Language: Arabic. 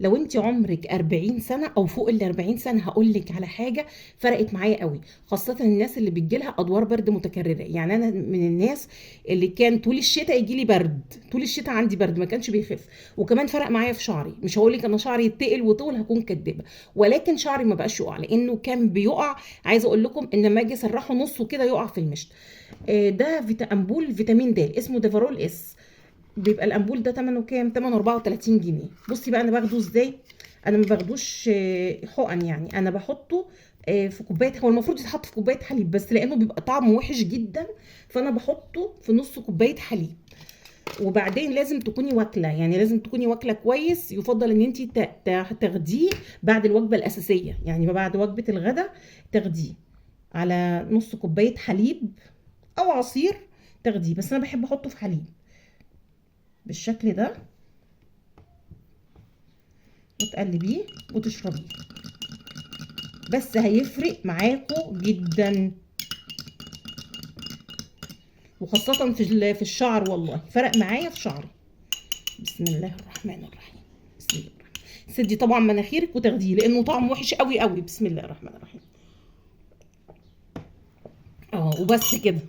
لو انت عمرك 40 سنه او فوق ال 40 سنه هقول لك على حاجه فرقت معايا قوي، خاصه الناس اللي بتجيلها ادوار برد متكرره. يعني انا من الناس اللي كان طول الشتاء يجي لي برد، طول الشتاء عندي برد ما كانش بيخف. وكمان فرق معايا في شعري، مش هقول لك انا شعري يتقل وطول هكون كدابه، ولكن شعري ما بقاش يقع لانه كان بيقع. عايزه اقول لكم ان لما اجي اسرحه نصه كده يقع في المشط. ده امبول فيتامين د اسمه ديفارول اس. بيبقى الامبول ده ثمنه كام؟ ثمنه 34 جنيه. بصي بقى انا باخده ازاي. انا ما باخدوش حقن، يعني انا بحطه في كوبايه. هو المفروض يتحط في كوبايه حليب، بس لانه بيبقى طعمه وحش جدا فانا بحطه في نص كوبايه حليب. وبعدين لازم تكوني واكله، يعني لازم تكوني واكله كويس. يفضل ان انت تاخديه بعد الوجبه الاساسيه، يعني بعد وجبه الغداء تاخديه على نص كوبايه حليب او عصير تاخديه. بس انا بحب احطه في حليب بالشكل ده، وتقلبيه وتشربيه. بس هيفرق معاكوا جدا، وخاصة في الشعر. والله فرق معايا في شعري. بسم الله الرحمن الرحيم. بسم الله الرحمن. سدي طبعا مناخيرك وتاخديه لانه طعمه وحش قوي قوي. بسم الله الرحمن الرحيم. اه وبس كده.